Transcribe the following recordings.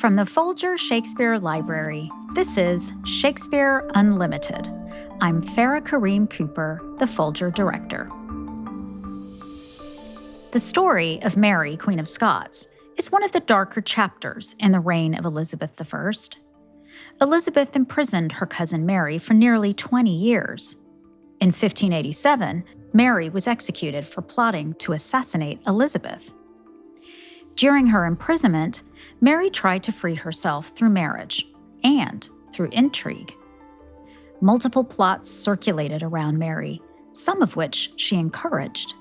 From the Folger Shakespeare Library, this is Shakespeare Unlimited. I'm Farah Kareem Cooper, the Folger Director. The story of Mary, Queen of Scots, is one of the darker chapters in the reign of Elizabeth I. Elizabeth imprisoned her cousin Mary for nearly 20 years. In 1587, Mary was executed for plotting to assassinate Elizabeth. During her imprisonment, Mary tried to free herself through marriage and through intrigue. Multiple plots circulated around Mary, some of which she encouraged.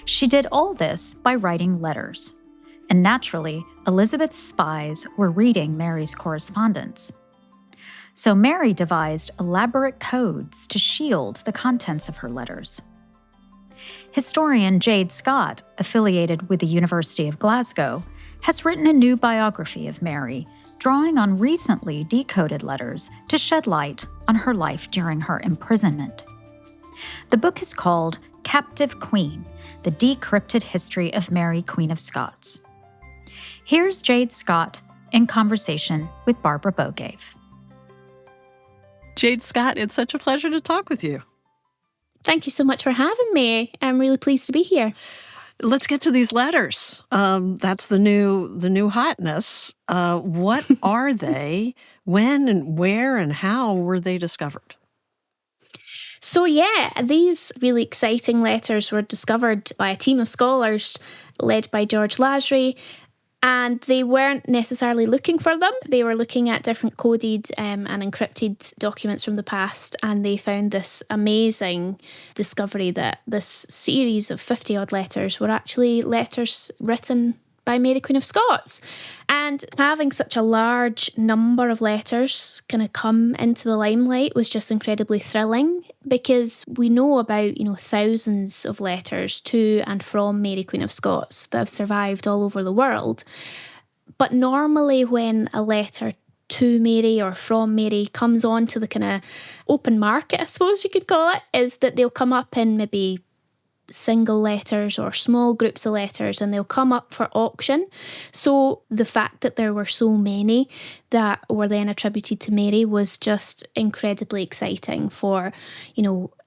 She did all this by writing letters, and naturally, Elizabeth's spies were reading Mary's correspondence. So Mary devised elaborate codes to shield the contents of her letters. Historian Jade Scott, affiliated with the University of Glasgow, has written a new biography of Mary, drawing on recently decoded letters to shed light on her life during her imprisonment. The book is called Captive Queen, The Decrypted History of Mary, Queen of Scots. Here's Jade Scott in conversation with Barbara Bogave. Jade Scott, it's such a pleasure to talk with you. Thank you so much for having me. I'm really pleased to be here. Let's get to these letters. That's the new hotness. What are they? When and where and how were they discovered? So these really exciting letters were discovered by a team of scholars led by George Lasry, and they weren't necessarily looking for them. They were looking at different coded and encrypted documents from the past, and they found this amazing discovery that this series of 50-odd letters were actually letters written by Mary, Queen of Scots. And having such a large number of letters kind of come into the limelight was just incredibly thrilling, because we know about, thousands of letters to and from Mary, Queen of Scots that have survived all over the world. But normally when a letter to Mary or from Mary comes onto the kind of open market, I suppose you could call it, is that they'll come up in maybe single letters or small groups of letters, and they'll come up for auction. So the fact that there were so many that were then attributed to Mary was just incredibly exciting for,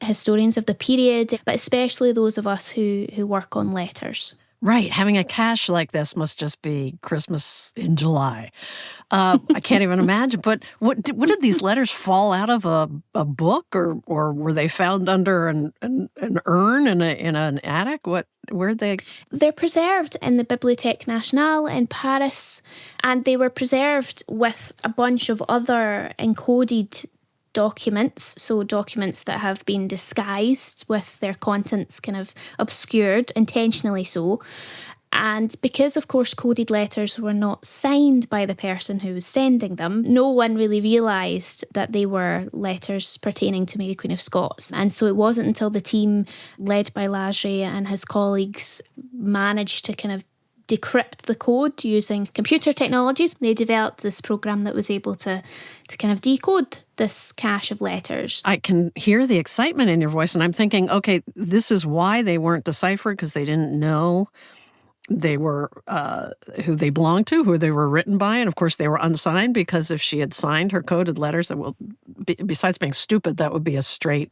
historians of the period, but especially those of us who work on letters. Right. Having a cache like this must just be Christmas in July. I can't even imagine. But what did these letters fall out of a book, or were they found under an urn in an attic? Where'd they? They're preserved in the Bibliothèque Nationale in Paris, and they were preserved with a bunch of other encoded documents, so documents that have been disguised with their contents kind of obscured, intentionally so. And because, of course, coded letters were not signed by the person who was sending them, no one really realised that they were letters pertaining to Mary, Queen of Scots. And so it wasn't until the team led by Lasry and his colleagues managed to kind of decrypt the code using computer technologies. They developed this program that was able to kind of decode this cache of letters. I can hear the excitement in your voice, and I'm thinking, okay, this is why they weren't deciphered, because they didn't know they were who they belonged to, who they were written by, and of course they were unsigned, because if she had signed her coded letters, besides being stupid, that would be a straight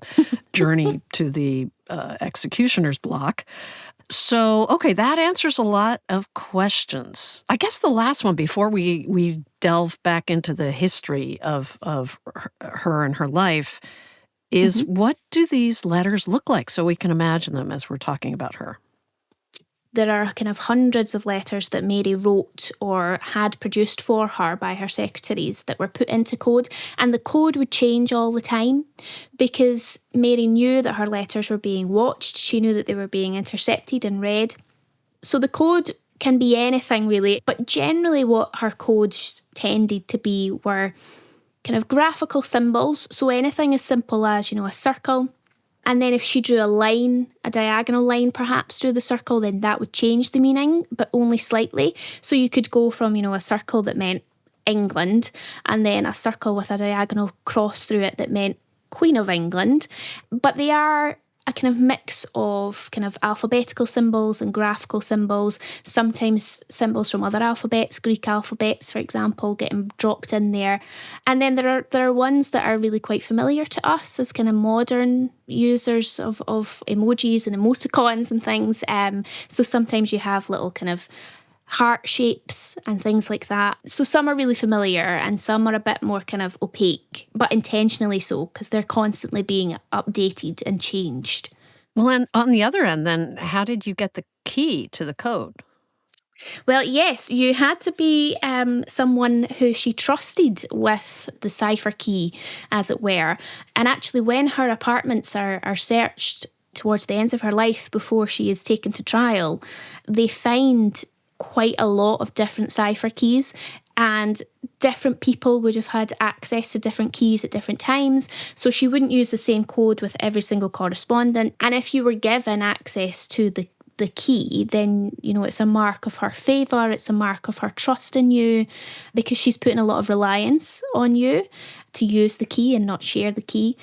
journey to the executioner's block. So, okay, that answers a lot of questions. I guess the last one, before we delve back into the history of her and her life, is what do these letters look like, so we can imagine them as we're talking about her? There are kind of hundreds of letters that Mary wrote or had produced for her by her secretaries that were put into code, and the code would change all the time because Mary knew that her letters were being watched. She knew that they were being intercepted and read. So the code can be anything really, but generally what her codes tended to be were kind of graphical symbols. So anything as simple as, a circle. And then if she drew a line, a diagonal line perhaps through the circle, then that would change the meaning, but only slightly. So you could go from, a circle that meant England, and then a circle with a diagonal cross through it that meant Queen of England. But they are a kind of mix of kind of alphabetical symbols and graphical symbols, sometimes symbols from other alphabets, Greek alphabets, for example, getting dropped in there. And then there are ones that are really quite familiar to us as kind of modern users of emojis and emoticons and things. So sometimes you have little kind of heart shapes and things like that. So some are really familiar and some are a bit more kind of opaque, but intentionally so, because they're constantly being updated and changed. Well, and on the other end, then, how did you get the key to the code? Well, yes, you had to be someone who she trusted with the cipher key, as it were. And actually, when her apartments are searched towards the ends of her life before she is taken to trial, they find quite a lot of different cipher keys, and different people would have had access to different keys at different times. So she wouldn't use the same code with every single correspondent. And if you were given access to the key, then, you know, it's a mark of her favour, it's a mark of her trust in you, because she's putting a lot of reliance on you to use the key and not share the key.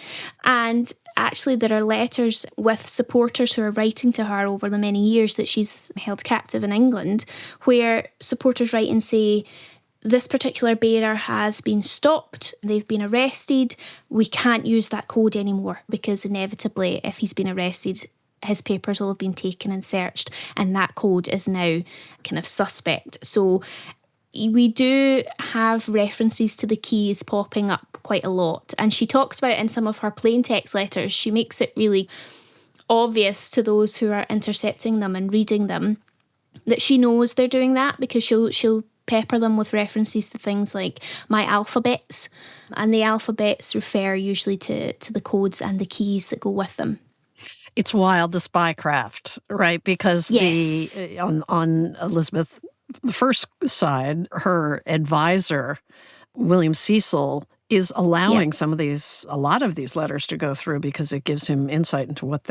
And actually, there are letters with supporters who are writing to her over the many years that she's held captive in England, where supporters write and say, this particular bearer has been stopped, they've been arrested, we can't use that code anymore, because inevitably, if he's been arrested, his papers will have been taken and searched, and that code is now kind of suspect. So we do have references to the keys popping up quite a lot. And she talks about in some of her plain text letters, she makes it really obvious to those who are intercepting them and reading them that she knows they're doing that, because she'll pepper them with references to things like my alphabets. And the alphabets refer usually to the codes and the keys that go with them. It's wild, the spycraft, right? Because yes. on Elizabeth the first side, her advisor, William Cecil, is allowing a lot of these letters to go through because it gives him insight into what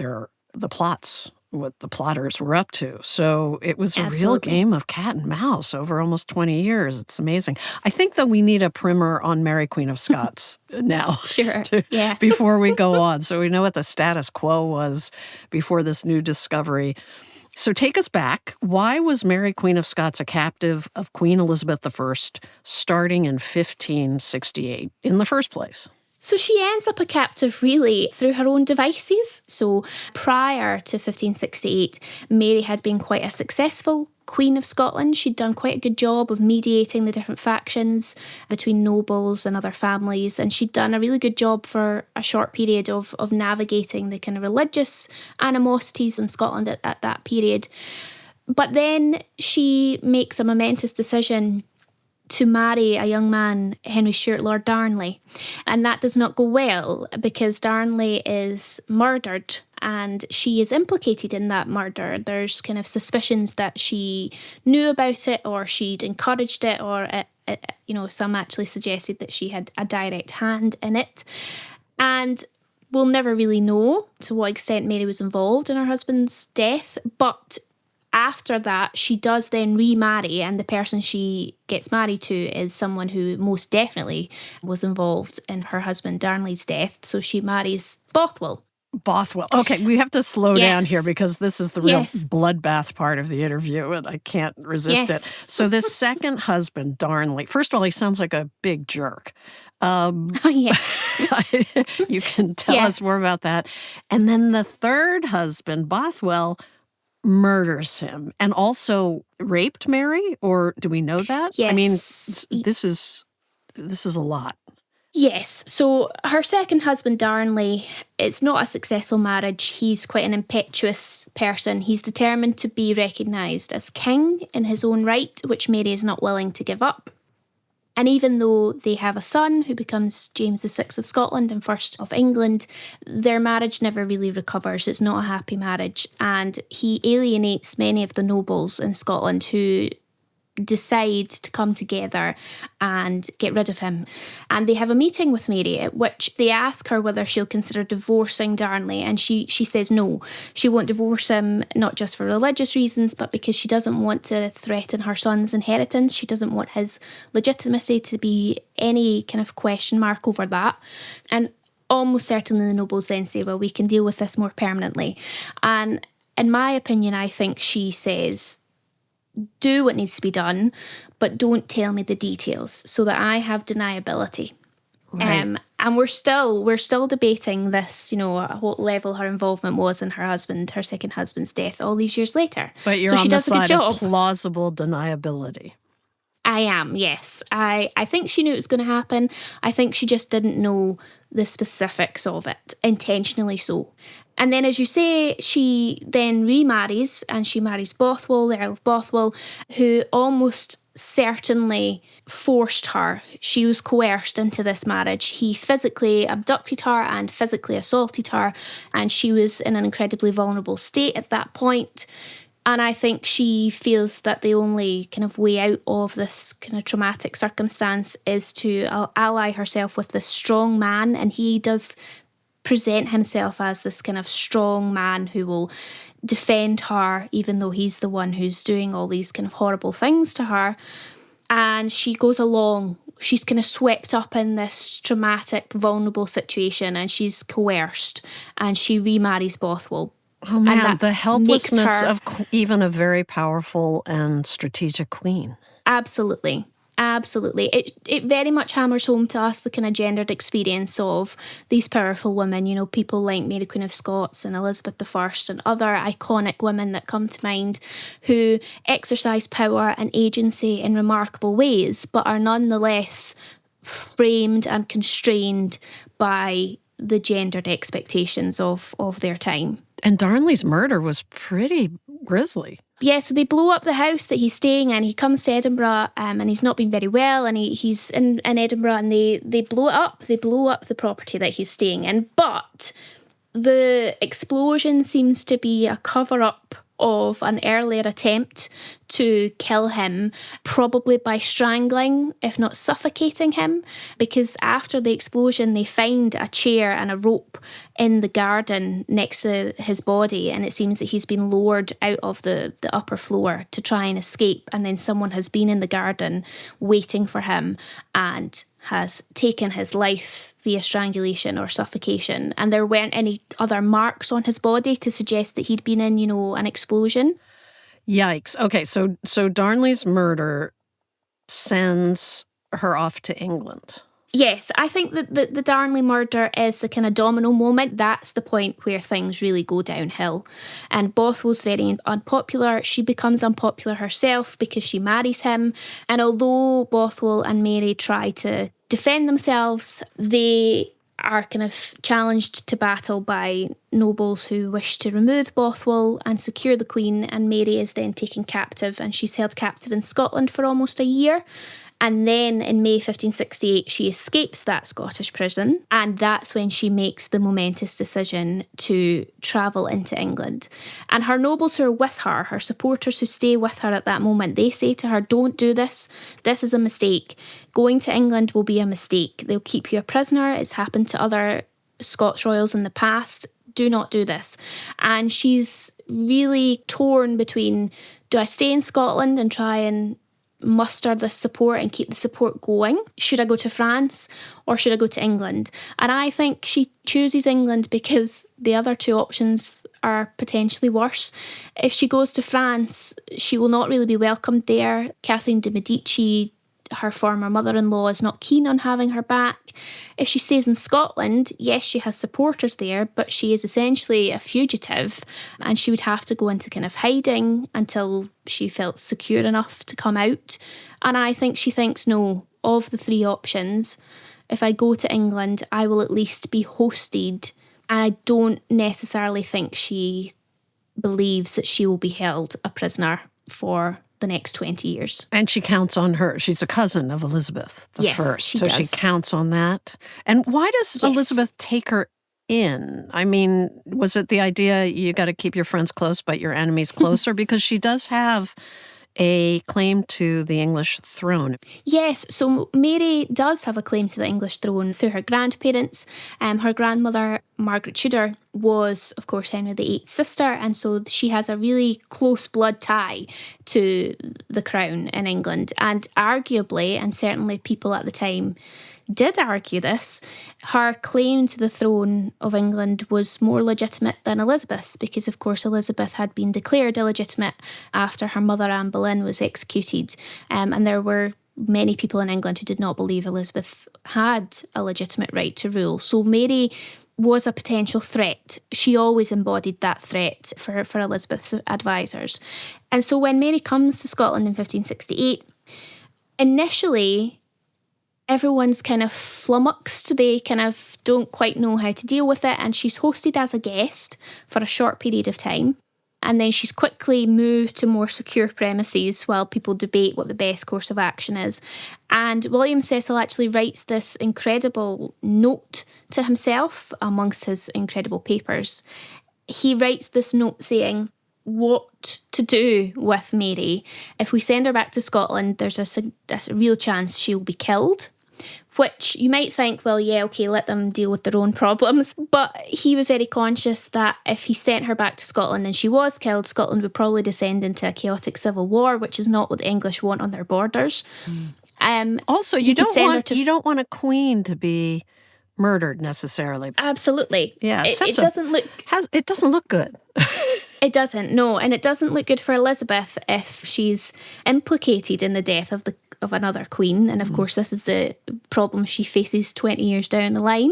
what the plotters were up to. So it was a real game of cat and mouse over almost 20 years. It's amazing. I think that we need a primer on Mary, Queen of Scots now. Sure. Before we go on. So we know what the status quo was before this new discovery. So take us back. Why was Mary, Queen of Scots, a captive of Queen Elizabeth I starting in 1568 in the first place? So she ends up a captive really through her own devices. So prior to 1568, Mary had been quite a successful Queen of Scotland. She'd done quite a good job of mediating the different factions between nobles and other families, and she'd done a really good job for a short period of navigating the kind of religious animosities in Scotland at that period. But then she makes a momentous decision to marry a young man, Henry Stuart, Lord Darnley. And that does not go well, because Darnley is murdered and she is implicated in that murder. There's kind of suspicions that she knew about it, or she'd encouraged it, or some actually suggested that she had a direct hand in it. And we'll never really know to what extent Mary was involved in her husband's death, but after that, she does then remarry, and the person she gets married to is someone who most definitely was involved in her husband Darnley's death. So she marries Bothwell. Okay, we have to slow down here because this is the real bloodbath part of the interview, and I can't resist it. So this second husband, Darnley, first of all, he sounds like a big jerk. You can tell us more about that. And then the third husband, Bothwell, murders him and also raped Mary, or do we know that? Yes. I mean, this is a lot. Yes. So her second husband, Darnley, it's not a successful marriage. He's quite an impetuous person. He's determined to be recognised as king in his own right, which Mary is not willing to give up. And even though they have a son who becomes James VI of Scotland and first of England, their marriage never really recovers. It's not a happy marriage. And he alienates many of the nobles in Scotland who decide to come together and get rid of him. And they have a meeting with Mary at which they ask her whether she'll consider divorcing Darnley, and she says no. She won't divorce him, not just for religious reasons, but because she doesn't want to threaten her son's inheritance. She doesn't want his legitimacy to be any kind of question mark over that. And almost certainly the nobles then say, well, we can deal with this more permanently. And in my opinion, I think she says, do what needs to be done, but don't tell me the details so that I have deniability. Right. And we're still debating this, at what level her involvement was in her second husband's death all these years later. But you're so on she the does a good side job. of plausible deniability. I am, yes. I think she knew it was going to happen. I think she just didn't know the specifics of it, intentionally so. And then, as you say, she then remarries, and she marries Bothwell, the Earl of Bothwell, who almost certainly forced her. She was coerced into this marriage. He physically abducted her and physically assaulted her, and she was in an incredibly vulnerable state at that point. And I think she feels that the only kind of way out of this kind of traumatic circumstance is to ally herself with this strong man. And he does present himself as this kind of strong man who will defend her, even though he's the one who's doing all these kind of horrible things to her. And she goes along. She's kind of swept up in this traumatic, vulnerable situation, and she's coerced. And she remarries Bothwell. Oh man, the helplessness of even a very powerful and strategic queen. Absolutely. Absolutely. It very much hammers home to us the kind of gendered experience of these powerful women, people like Mary Queen of Scots and Elizabeth I and other iconic women that come to mind who exercise power and agency in remarkable ways, but are nonetheless framed and constrained by the gendered expectations of their time. And Darnley's murder was pretty grisly. Yeah, so they blow up the house that he's staying in. He comes to Edinburgh and he's not been very well, and he's in Edinburgh, and they blow it up. They blow up the property that he's staying in. But the explosion seems to be a cover-up of an earlier attempt to kill him, probably by strangling, if not suffocating him, because after the explosion they find a chair and a rope in the garden next to his body, and it seems that he's been lowered out of the upper floor to try and escape, and then someone has been in the garden waiting for him and has taken his life via strangulation or suffocation. And there weren't any other marks on his body to suggest that he'd been in, an explosion. Yikes. Okay, so Darnley's murder sends her off to England. Yes, I think that the Darnley murder is the kind of domino moment. That's the point where things really go downhill. And Bothwell's very unpopular. She becomes unpopular herself because she marries him. And although Bothwell and Mary try to defend themselves, they are kind of challenged to battle by nobles who wish to remove Bothwell and secure the Queen, and Mary is then taken captive, and she's held captive in Scotland for almost a year. And then in May 1568, she escapes that Scottish prison, and that's when she makes the momentous decision to travel into England. And her nobles who are with her, her supporters who stay with her at that moment, they say to her, don't do this. This is a mistake. Going to England will be a mistake. They'll keep you a prisoner. It's happened to other Scots royals in the past. Do not do this. And she's really torn between, do I stay in Scotland and try and muster this support and keep the support going? Should I go to France or should I go to England? And I think she chooses England because the other two options are potentially worse. If she goes to France, she will not really be welcomed there. Catherine de Medici, her former mother-in-law, is not keen on having her back. If she stays in Scotland, yes, she has supporters there, but she is essentially a fugitive, and she would have to go into kind of hiding until she felt secure enough to come out. And I think she thinks, no, of the three options, if I go to England, I will at least be hosted. And I don't necessarily think she believes that she will be held a prisoner for the next 20 years. And she counts on her. She's a cousin of Elizabeth I. Yes, she so does. She counts on that. And why does Elizabeth take her in? I mean, was it the idea you got to keep your friends close but your enemies closer? Because she does have a claim to the English throne. Yes, so Mary does have a claim to the English throne through her grandparents. Her grandmother, Margaret Tudor, was, of course, Henry VIII's sister, and so she has a really close blood tie to the crown in England. And arguably, and certainly people at the time did argue this, her claim to the throne of England was more legitimate than Elizabeth's, because of course Elizabeth had been declared illegitimate after her mother Anne Boleyn was executed, and there were many people in England who did not believe Elizabeth had a legitimate right to rule. So Mary was a potential threat. She always embodied that threat for Elizabeth's advisors. And so when Mary comes to Scotland in 1568, initially everyone's kind of flummoxed. They kind of don't quite know how to deal with it. And she's hosted as a guest for a short period of time. And then she's quickly moved to more secure premises while people debate what the best course of action is. And William Cecil actually writes this incredible note to himself amongst his incredible papers. He writes this note saying what to do with Mary. If we send her back to Scotland, there's a real chance she'll be killed. Which you might think, well, yeah, okay, let them deal with their own problems. But he was very conscious that if he sent her back to Scotland and she was killed, Scotland would probably descend into a chaotic civil war, which is not what the English want on their borders. Also, you don't want a queen to be murdered necessarily. Absolutely. Yeah, it doesn't look good. It doesn't, no, and it doesn't look good for Elizabeth if she's implicated in the death of another queen. And of course, this is the problem she faces 20 years down the line.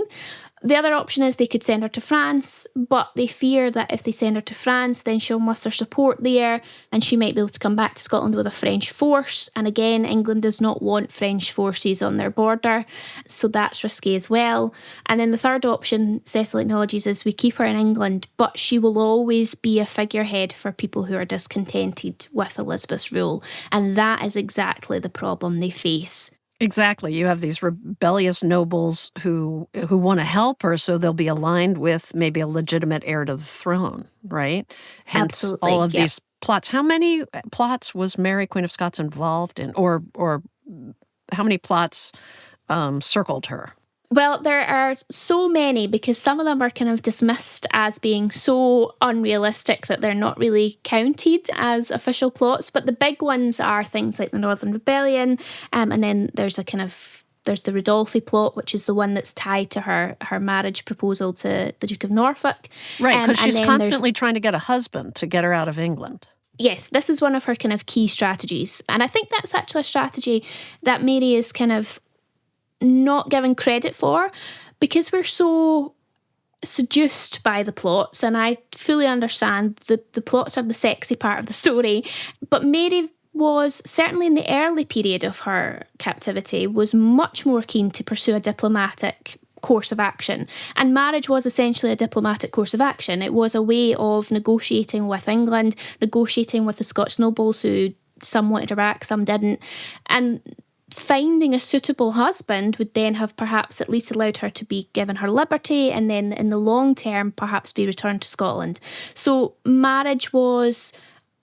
The other option is they could send her to France, but they fear that if they send her to France, then she'll muster support there and she might be able to come back to Scotland with a French force. And again, England does not want French forces on their border, so that's risky as well. And then the third option, Cecil acknowledges, is we keep her in England, but she will always be a figurehead for people who are discontented with Elizabeth's rule. And that is exactly the problem they face. Exactly. You have these rebellious nobles who want to help her, so they'll be aligned with maybe a legitimate heir to the throne, right? Hence, absolutely, all of these plots. How many plots was Mary, Queen of Scots, involved in, or how many plots circled her? Well, there are so many because some of them are kind of dismissed as being so unrealistic that they're not really counted as official plots. But the big ones are things like the Northern Rebellion, and then there's the Ridolfi plot, which is the one that's tied to her marriage proposal to the Duke of Norfolk. Right, because she's constantly trying to get a husband to get her out of England. Yes, this is one of her kind of key strategies. And I think that's actually a strategy that Mary is kind of not given credit for because we're so seduced by the plots, and I fully understand the plots are the sexy part of the story, but Mary was, certainly in the early period of her captivity, was much more keen to pursue a diplomatic course of action. And marriage was essentially a diplomatic course of action. It was a way of negotiating with England, negotiating with the Scots nobles who some wanted her back, some didn't. And finding a suitable husband would then have perhaps at least allowed her to be given her liberty and then in the long term perhaps be returned to Scotland. So marriage was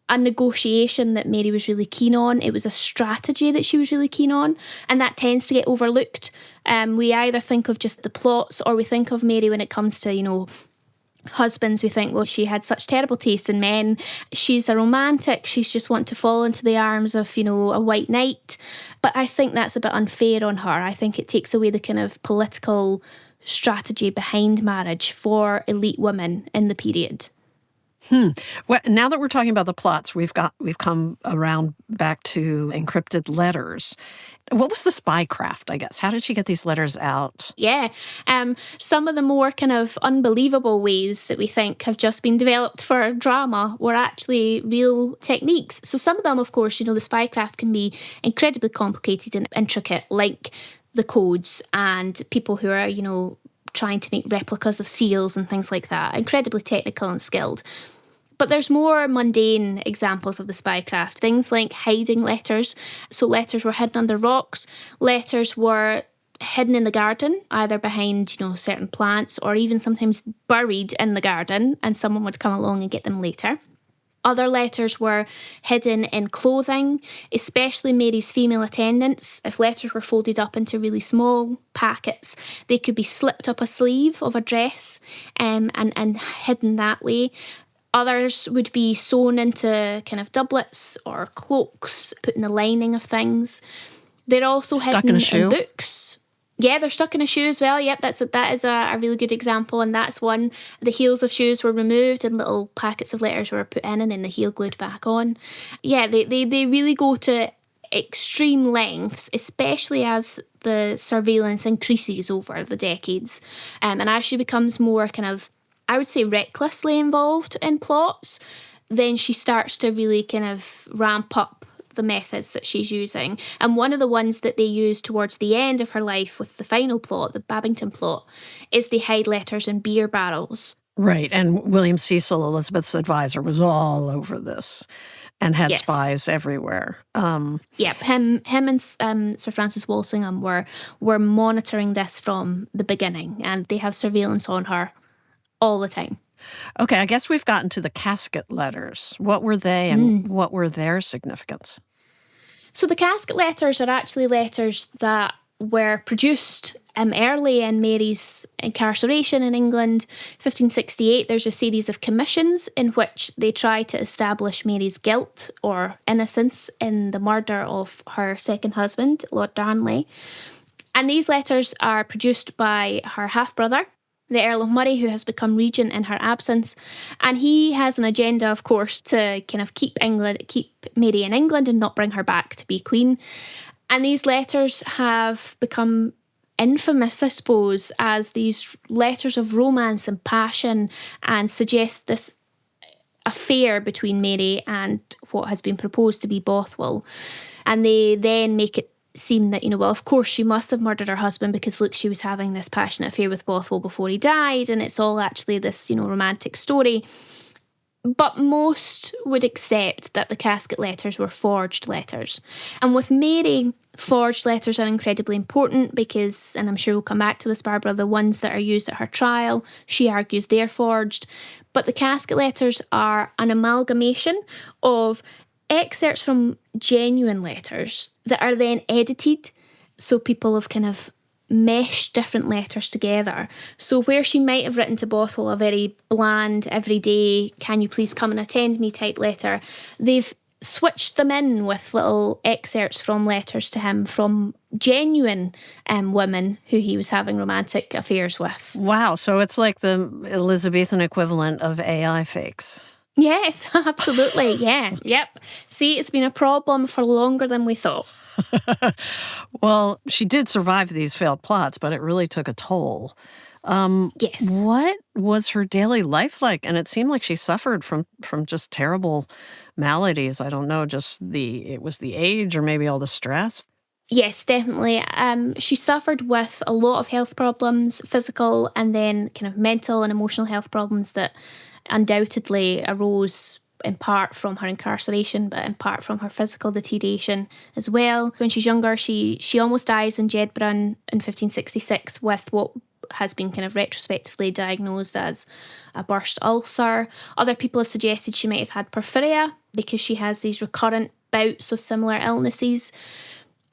a negotiation that Mary was really keen on. It was a strategy that she was really keen on, and that tends to get overlooked. We either think of just the plots or we think of Mary when it comes to, husbands. We think, well, she had such terrible taste in men. She's a romantic. She's just wanting to fall into the arms of, a white knight. But I think that's a bit unfair on her. I think it takes away the kind of political strategy behind marriage for elite women in the period. Well, now that we're talking about the plots, we've come around back to encrypted letters. What was the spycraft, I guess? How did she get these letters out? Yeah. Some of the more kind of unbelievable ways that we think have just been developed for drama were actually real techniques. So some of them, of course, the spycraft can be incredibly complicated and intricate, like the codes and people who are, trying to make replicas of seals and things like that. Incredibly technical and skilled. But there's more mundane examples of the spycraft, things like hiding letters. So letters were hidden under rocks. Letters were hidden in the garden, either behind, certain plants or even sometimes buried in the garden, and someone would come along and get them later. Other letters were hidden in clothing, especially Mary's female attendants. If letters were folded up into really small packets, they could be slipped up a sleeve of a dress and hidden that way. Others would be sewn into kind of doublets or cloaks, put in the lining of things. They're also Stuck hidden in a shoe? in books. Yeah, they're stuck in a shoe as well. Yep, that is a really good example, and that's one. The heels of shoes were removed and little packets of letters were put in and then the heel glued back on. Yeah, they really go to extreme lengths, especially as the surveillance increases over the decades. And as she becomes more kind of, I would say, recklessly involved in plots, then she starts to really kind of ramp up the methods that she's using. And one of the ones that they use towards the end of her life with the final plot, the Babington plot, is they hide letters in beer barrels. Right. And William Cecil, Elizabeth's advisor, was all over this and had spies everywhere. Yep, him and Sir Francis Walsingham were monitoring this from the beginning, and they have surveillance on her all the time. Okay, I guess we've gotten to the casket letters. What were they and what were their significance? So the casket letters are actually letters that were produced early in Mary's incarceration in England. 1568, there's a series of commissions in which they try to establish Mary's guilt or innocence in the murder of her second husband, Lord Darnley. And these letters are produced by her half-brother, the Earl of Murray, who has become regent in her absence. And he has an agenda, of course, to kind of keep Mary in England and not bring her back to be queen. And these letters have become infamous, I suppose, as these letters of romance and passion, and suggest this affair between Mary and what has been proposed to be Bothwell. And they then make it seem that, well, of course she must have murdered her husband because, look, she was having this passionate affair with Bothwell before he died, and it's all actually this, romantic story. But most would accept that the casket letters were forged letters. And with Mary, forged letters are incredibly important because, and I'm sure we'll come back to this, Barbara, the ones that are used at her trial, she argues they're forged. But the casket letters are an amalgamation of excerpts from genuine letters that are then edited. So people have kind of meshed different letters together. So where she might have written to Bothwell a very bland, everyday, can you please come and attend me type letter, they've switched them in with little excerpts from letters to him from genuine women who he was having romantic affairs with. Wow. So it's like the Elizabethan equivalent of AI fakes. Yes, absolutely. Yeah. Yep. See, it's been a problem for longer than we thought. Well, she did survive these failed plots, but it really took a toll. Yes. What was her daily life like? And it seemed like she suffered from just terrible maladies. I don't know, it was the age or maybe all the stress. Yes, definitely. She suffered with a lot of health problems, physical and then kind of mental and emotional health problems that undoubtedly arose in part from her incarceration, but in part from her physical deterioration as well. When she's younger, she almost dies in Jedburgh in 1566 with what has been kind of retrospectively diagnosed as a burst ulcer. Other people have suggested she might have had porphyria because she has these recurrent bouts of similar illnesses.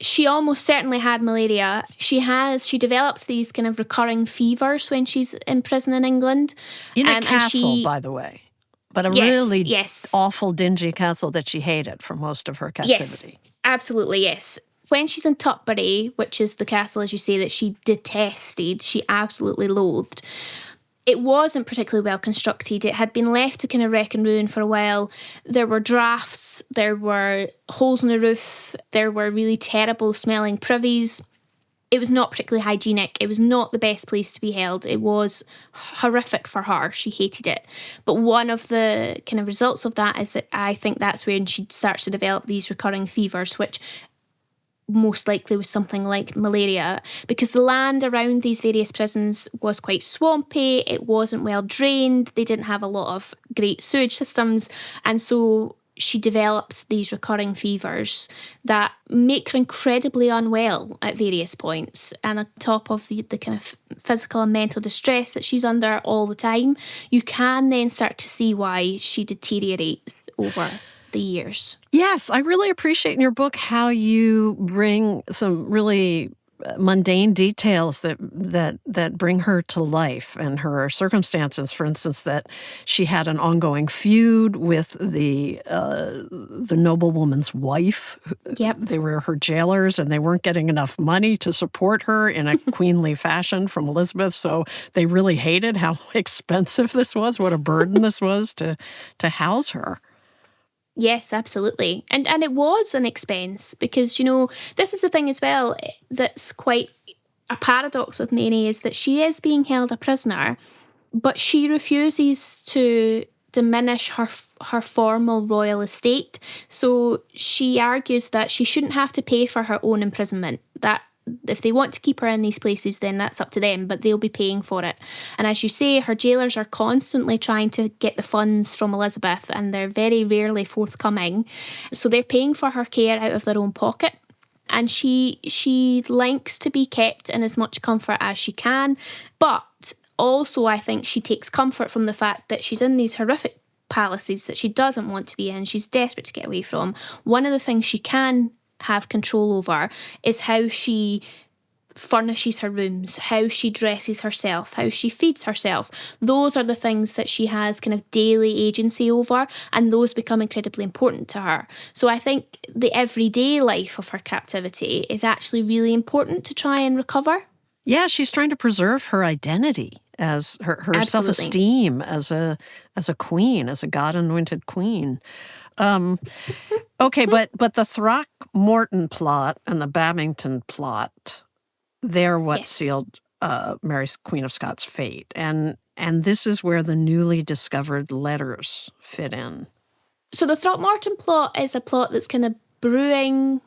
She almost certainly had malaria. She develops these kind of recurring fevers when she's in prison in England. In a castle, by the way. But a really awful, dingy castle that she hated for most of her captivity. Yes, absolutely, yes. When she's in Tutbury, which is the castle, as you say, that she detested, she absolutely loathed, it wasn't particularly well constructed. It had been left to kind of wreck and ruin for a while. There were drafts, there were holes in the roof, there were really terrible smelling privies. It was not particularly hygienic. It was not the best place to be held. It was horrific for her. She hated it. But one of the kind of results of that is that I think that's when she starts to develop these recurring fevers, which most likely was something like malaria, because the land around these various prisons was quite swampy, it wasn't well drained, they didn't have a lot of great sewage systems, and so she develops these recurring fevers that make her incredibly unwell at various points. And on top of the kind of physical and mental distress that she's under all the time, you can then start to see why she deteriorates over the years. Yes, I really appreciate in your book how you bring some really mundane details that bring her to life and her circumstances. For instance, that she had an ongoing feud with the noblewoman's wife. Yep. They were her jailers, and they weren't getting enough money to support her in a queenly fashion from Elizabeth. So they really hated how expensive this was, what a burden this was to house her. Yes, absolutely. And it was an expense because, this is the thing as well that's quite a paradox with Mary, is that she is being held a prisoner, but she refuses to diminish her formal royal estate. So she argues that she shouldn't have to pay for her own imprisonment, that if they want to keep her in these places, then that's up to them, but they'll be paying for it. And as you say, her jailers are constantly trying to get the funds from Elizabeth, and they're very rarely forthcoming. So they're paying for her care out of their own pocket. And she likes to be kept in as much comfort as she can. But also, I think she takes comfort from the fact that she's in these horrific palaces that she doesn't want to be in. She's desperate to get away from. One of the things she can have control over is how she furnishes her rooms, how she dresses herself, how she feeds herself. Those are the things that she has kind of daily agency over, and those become incredibly important to her. So I think the everyday life of her captivity is actually really important to try and recover. Yeah, she's trying to preserve her identity as her self-esteem as a queen, as a God-anointed queen. Okay, but the Throckmorton plot and the Babington plot, they're what sealed Mary's Queen of Scots' fate. And this is where the newly discovered letters fit in. So the Throckmorton plot is a plot that's kind of brewing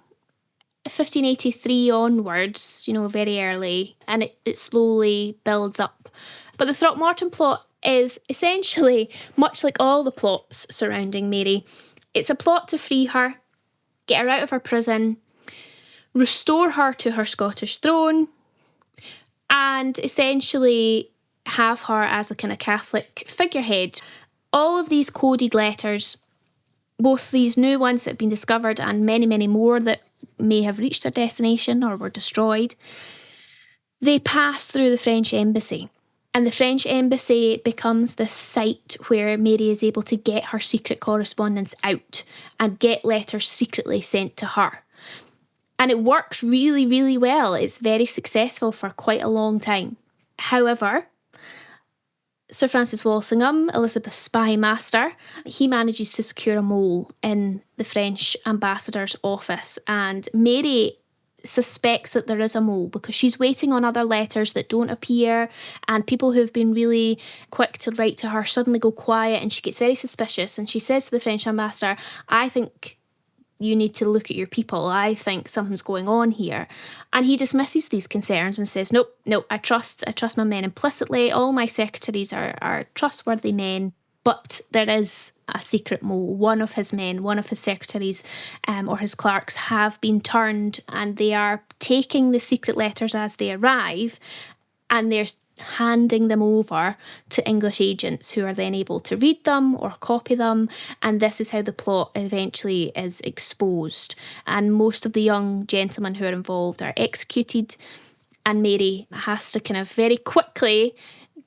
1583 onwards, very early, and it slowly builds up. But the Throckmorton plot is essentially, much like all the plots surrounding Mary, it's a plot to free her, get her out of her prison, restore her to her Scottish throne, and essentially have her as a kind of Catholic figurehead. All of these coded letters, both these new ones that have been discovered and many, many more that may have reached their destination or were destroyed, they pass through the French embassy. And the French embassy becomes the site where Mary is able to get her secret correspondence out and get letters secretly sent to her. And it works really, really well. It's very successful for quite a long time. However, Sir Francis Walsingham, Elizabeth's spy master, he manages to secure a mole in the French ambassador's office, and Mary suspects that there is a mole because she's waiting on other letters that don't appear, and people who've been really quick to write to her suddenly go quiet, and she gets very suspicious, and she says to the French ambassador, I think you need to look at your people. I think something's going on here. And he dismisses these concerns and says, nope, I trust my men implicitly. All my secretaries are trustworthy men. But there is a secret mole. One of his men, one of his secretaries or his clerks have been turned, and they are taking the secret letters as they arrive, and they're handing them over to English agents who are then able to read them or copy them. And this is how the plot eventually is exposed. And most of the young gentlemen who are involved are executed, and Mary has to kind of very quickly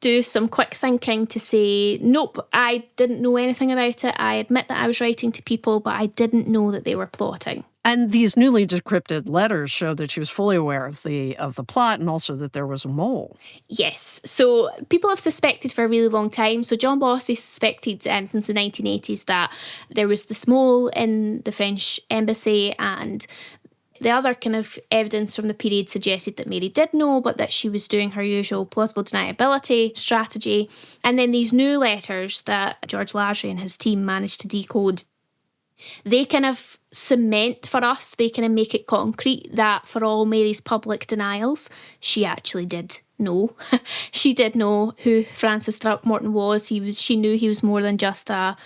do some quick thinking to say, nope, I didn't know anything about it. I admit that I was writing to people, but I didn't know that they were plotting. And these newly decrypted letters show that she was fully aware of the plot, and also that there was a mole. Yes. So people have suspected for a really long time. So John Bossy suspected since the 1980s that there was this mole in the French embassy, and the other kind of evidence from the period suggested that Mary did know, but that she was doing her usual plausible deniability strategy. And then these new letters that George Lasry and his team managed to decode, they kind of cement for us, they kind of make it concrete that for all Mary's public denials, she actually did know. She did know who Francis Throckmorton was. She knew he was more than just a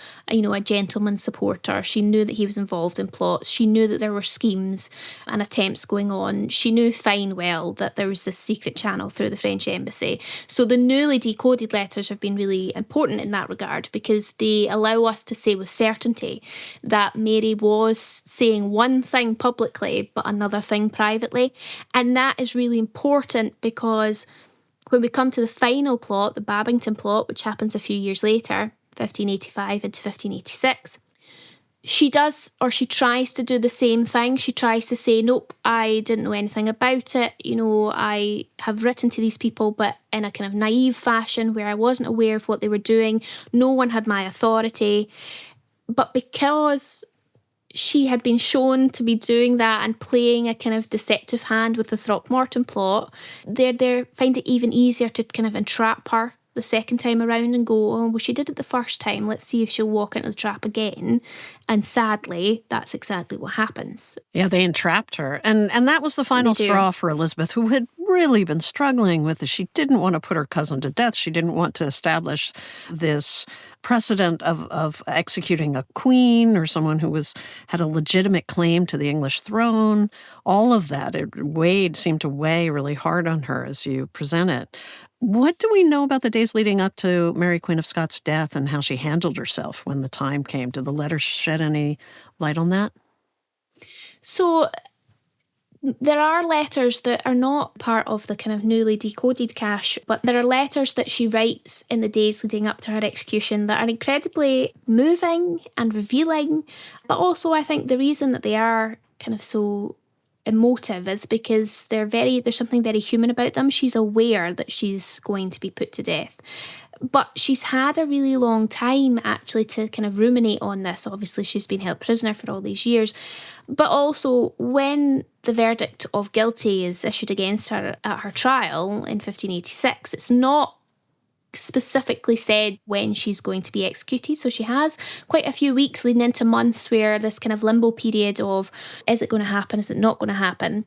gentleman supporter. She knew that he was involved in plots. She knew that there were schemes and attempts going on. She knew fine well that there was this secret channel through the French embassy. So the newly decoded letters have been really important in that regard, because they allow us to say with certainty that Mary was saying one thing publicly but another thing privately. And that is really important, because when we come to the final plot, the Babington plot, which happens a few years later, 1585 into 1586, she tries to do the same thing. She tries to say, nope, I didn't know anything about it. I have written to these people, but in a kind of naive fashion where I wasn't aware of what they were doing. No one had my authority. But because she had been shown to be doing that and playing a kind of deceptive hand with the Throckmorton plot, they find it even easier to kind of entrap her the second time around and go, oh, well, she did it the first time. Let's see if she'll walk into the trap again. And sadly, that's exactly what happens. Yeah, they entrapped her. And that was the final straw for Elizabeth, who had really been struggling with this. She didn't want to put her cousin to death. She didn't want to establish this precedent of executing a queen or someone who had a legitimate claim to the English throne. All of that, seemed to weigh really hard on her as you present it. What do we know about the days leading up to Mary, Queen of Scots' death, and how she handled herself when the time came? Did the letters shed any light on that? So there are letters that are not part of the kind of newly decoded cache, but there are letters that she writes in the days leading up to her execution that are incredibly moving and revealing. But also, I think the reason that they are kind of so emotive is because there's something very human about them. She's aware that she's going to be put to death, but she's had a really long time actually to kind of ruminate on this. Obviously, she's been held prisoner for all these years, but also when the verdict of guilty is issued against her at her trial in 1586, it's not specifically said when she's going to be executed. So she has quite a few weeks leading into months where this kind of limbo period of, is it going to happen? Is it not going to happen?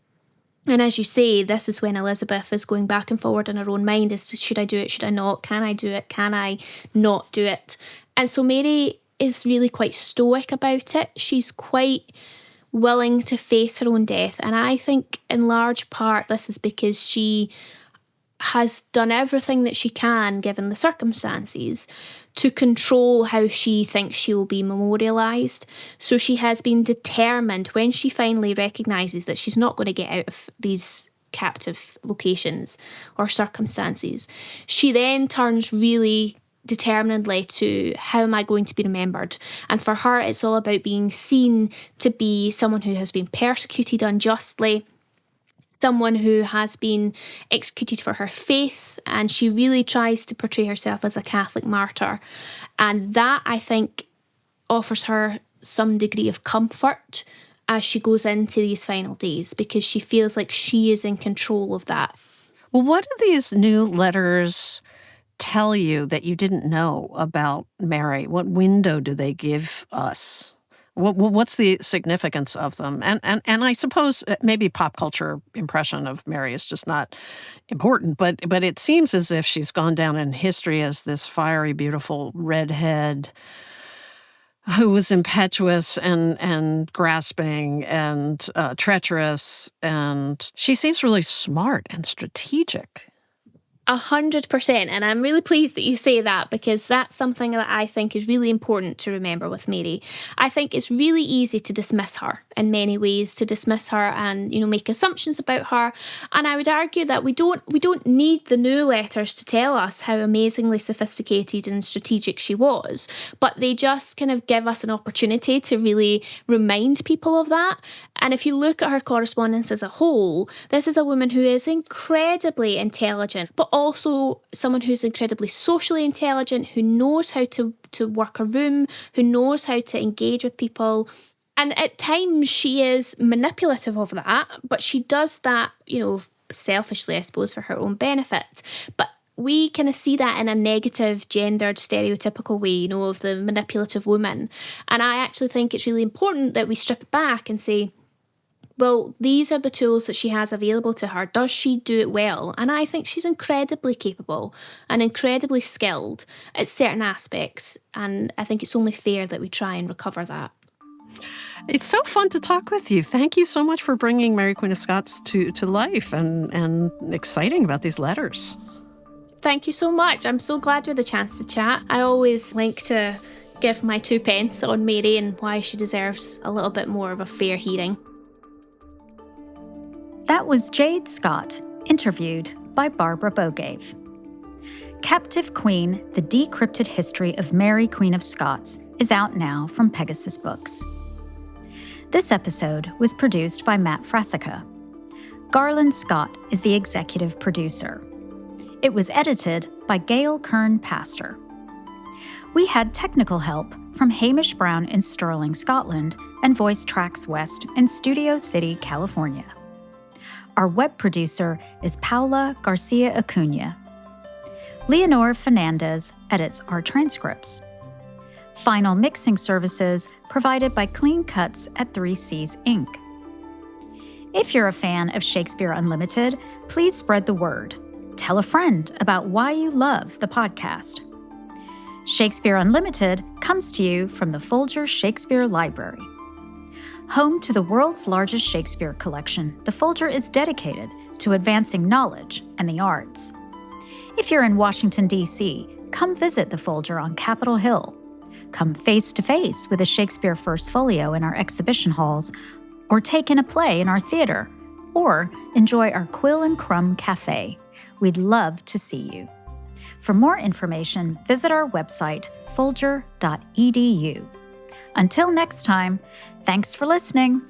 And as you say, this is when Elizabeth is going back and forward in her own mind as to, should I do it? Should I not? Can I do it? Can I not do it? And so Mary is really quite stoic about it. She's quite willing to face her own death. And I think in large part this is because she has done everything that she can, given the circumstances, to control how she thinks she will be memorialised. So she has been determined, when she finally recognises that she's not going to get out of these captive locations or circumstances, she then turns really determinedly to, how am I going to be remembered? And for her, it's all about being seen to be someone who has been persecuted unjustly, someone who has been executed for her faith, and she really tries to portray herself as a Catholic martyr. And that, I think, offers her some degree of comfort as she goes into these final days, because she feels like she is in control of that. Well, what do these new letters tell you that you didn't know about Mary? What window do they give us? What's the significance of them? And I suppose maybe pop culture impression of Mary is just not important, but it seems as if she's gone down in history as this fiery, beautiful redhead who was impetuous and grasping and treacherous, and she seems really smart and strategic. 100%. And I'm really pleased that you say that, because that's something that I think is really important to remember with Mary. I think it's really easy to dismiss her in many ways, to dismiss her and, make assumptions about her. And I would argue that we don't need the new letters to tell us how amazingly sophisticated and strategic she was, but they just kind of give us an opportunity to really remind people of that. And if you look at her correspondence as a whole, this is a woman who is incredibly intelligent, but also someone who's incredibly socially intelligent, who knows how to work a room, who knows how to engage with people. And at times she is manipulative of that, but she does that, selfishly, I suppose, for her own benefit. But we kind of see that in a negative, gendered, stereotypical way, of the manipulative woman. And I actually think it's really important that we strip it back and say, Well, these are the tools that she has available to her. Does she do it well? And I think she's incredibly capable and incredibly skilled at certain aspects. And I think it's only fair that we try and recover that. It's so fun to talk with you. Thank you so much for bringing Mary, Queen of Scots to life and exciting about these letters. Thank you so much. I'm so glad we had a chance to chat. I always like to give my 2 pence on Mary and why she deserves a little bit more of a fair hearing. That was Jade Scott, interviewed by Barbara Bogave. Captive Queen, The Decrypted History of Mary, Queen of Scots is out now from Pegasus Books. This episode was produced by Matt Frasica. Garland Scott is the executive producer. It was edited by Gail Kern-Pastor. We had technical help from Hamish Brown in Stirling, Scotland, and Voice Tracks West in Studio City, California. Our web producer is Paula Garcia Acuna. Leonor Fernandez edits our transcripts. Final mixing services provided by Clean Cuts at 3Cs Inc. If you're a fan of Shakespeare Unlimited, please spread the word. Tell a friend about why you love the podcast. Shakespeare Unlimited comes to you from the Folger Shakespeare Library. Home to the world's largest Shakespeare collection, the Folger is dedicated to advancing knowledge and the arts. If you're in Washington, D.C., come visit the Folger on Capitol Hill. Come face-to-face with a Shakespeare First Folio in our exhibition halls, or take in a play in our theater, or enjoy our Quill and Crumb Cafe. We'd love to see you. For more information, visit our website, folger.edu. Until next time, thanks for listening.